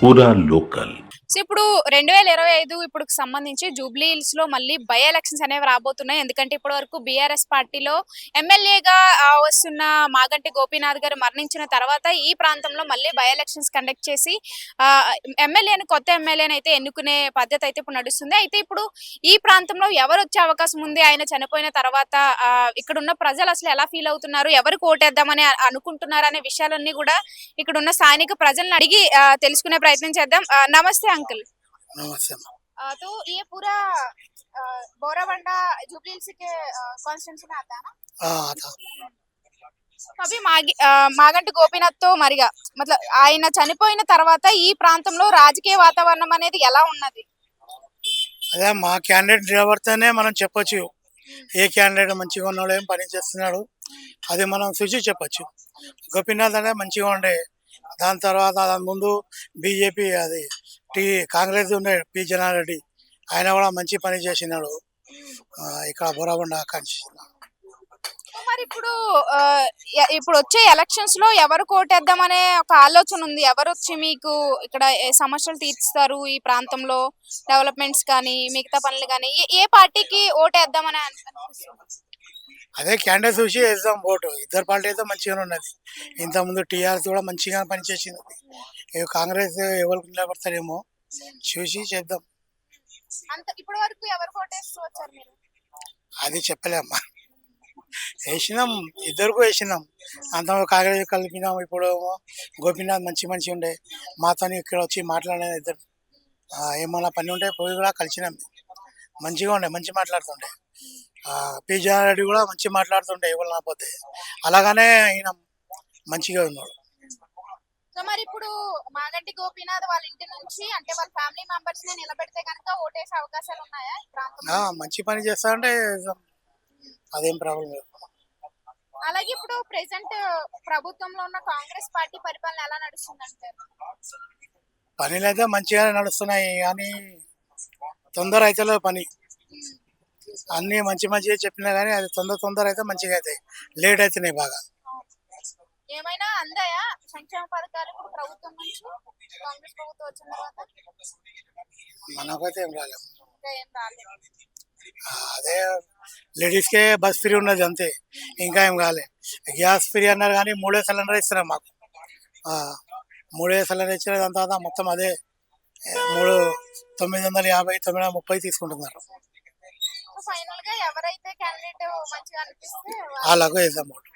పూరా local. So ఇప్పుడు 2025 ఇప్పుడుకి సంబంధించి జూబ్లీ హిల్స్ లో మళ్ళీ బై ఎలక్షన్స్ అనేవి రాబోతున్నాయి. ఎందుకంటే ఇప్పటి వరకు బీఆర్ఎస్ పార్టీలో ఎమ్మెల్యేగా వస్తున్న మాగంటి గోపీనాథ్ గారు మరణించిన తర్వాత ఈ ప్రాంతంలో మళ్ళీ బై ఎలక్షన్స్ కండక్ట్ చేసి కొత్త ఎమ్మెల్యేని అయితే ఎన్నుకునే పద్ధతి అయితే ఇప్పుడు నడుస్తుంది. అయితే ఇప్పుడు ఈ ప్రాంతంలో ఎవరు వచ్చే అవకాశం ఉంది? ఆయన చనిపోయిన తర్వాత ఇక్కడ ఉన్న ప్రజలు అసలు ఎలా ఫీల్ అవుతున్నారు? ఎవరికి ఓటేద్దామని అనుకుంటున్నారు అనే విషయాలన్నీ కూడా ఇక్కడ ఉన్న స్థానిక ప్రజలను అడిగి తెలుసుకునే ప్రయత్నం చేద్దాం. నమస్తే अंकल। नमस्ते। तो ये पूरा बोराबंडा जुबली हिल्स के कॉन्स्टिट्यूंसी में आता है ना? हाँ आता। అవి మాగంటి గోపీనాథ్ తో మరిగా ఆయన చనిపోయిన తర్వాత ఈ ప్రాంతంలో రాజకీయ వాతావరణం అనేది ఎలా ఉన్నది? అదే మా క్యాండిడేట్ నిలబడితేనే మనం చెప్పొచ్చు ఏ క్యాండిడేట్ మంచిగా ఉన్నాడు, ఏం పని చేస్తున్నాడు, అది మనం చూసి చెప్పొచ్చు. గోపీనాథ్ అనేది మంచిగా ఉండే, దాని తర్వాత దాని ముందు బీజేపీ అది కాంగ్రెస్ ఉండే పి జనారెడ్డి, ఆయన కూడా మంచి పని చేసినాడు ఇక్కడ బోరాబండ కాన్స్టిట్యూషన్. మరి ఇప్పుడు వచ్చే ఎలక్షన్స్ లో ఎవరు కోటేద్దామనే ఒక ఆలోచన ఉంది. ఎవరు వచ్చి మీకు ఇక్కడ సమస్యలు తీర్చుతారు, ఈ ప్రాంతంలో డెవలప్మెంట్స్ కానీ మిగతా పనులు కానీ ఏ పార్టీకి ఓటేద్దామని అనిపిస్తుంది? అదే క్యాండిడేట్ చూసి వేద్దాం ఓటు. ఇద్దరు పార్టీ అయితే మంచిగానే ఉన్నది. ఇంతకుముందు టీఆర్ఎస్ కూడా మంచిగా పనిచేసింది. కాంగ్రెస్ ఎవరికి నిలబడతారేమో చూసి చేద్దాం. ఇప్పటి వరకు ఎవరు కోటేస్తూ వచ్చారు మీరు? అది చెప్పలేమ్మా. వేసినాం, ఇద్దరికి వేసినాం. అంత కాంగ్రెస్ కలిపినాం. ఇప్పుడు గోపీనాథ్ మంచి మనిషి ఉండే, మాతో ఇక్కడ వచ్చి మాట్లాడేది. ఇద్దరు ఏమన్నా పని ఉంటే పోయి కూడా కలిసినాం. మంచిగా ఉండే, మంచి మాట్లాడుతుండే. పి జనారెడ్డి కూడా మంచి మాట్లాడుతుండే ఎవరు లేకపోతే. అలాగనే ఈయన మంచిగా ఉన్నాడు. సో మరి ఇప్పుడు మాగంటి గోపీనాథ్ వాళ్ళ ఇంటి నుంచి అంటే వాళ్ళ ఫ్యామిలీ మెంబర్స్ ని నిలబెడితే కనుక ఓటేసే అవకాశాలు ఉన్నాయా? మంచి పని చేస్తారంటే అదేం ప్రాబ్లం లేదు. అలాగే ఇప్పుడు ప్రెసెంట్ ప్రభుత్వంలో ఉన్న కాంగ్రెస్ పార్టీ పరిపాలన ఎలా నడుస్తుందంటే? పనులు అయితే మంచిగానే నడుస్తున్నాయి, కానీ తొందర అయితే పని అన్ని మంచిగా చెప్పినా కానీ అది తొందర అయితే మంచిగా అవుతాయి, లేట్ అవుతున్నాయి బాగా. ఏమైనా అందాయా సంక్షేమ పథకాలు ప్రభుత్వం నుంచి? కాంగ్రెస్ ప్రభుత్వం వచ్చిన తర్వాత మనకైతే ఏం రాలేదు. ఏం రాలేదు. అదే లేడీస్కే బస్ ఫ్రీ ఉన్నది అంతే, ఇంకా ఏం కాలే. గ్యాస్ ఫ్రీ అన్నారు కానీ 3 సిలిండర్ ఇస్తున్నారు మాకు. 3 సిలిండర్ ఇచ్చిన దాని తర్వాత మొత్తం అదే 950 930 తీసుకుంటున్నారు. ఫైనల్ గా ఎవరైతే క్యాండిడేట్ మంచిగా అనిపిస్తే వాళ్ళకు వేద్దాం ఓటు.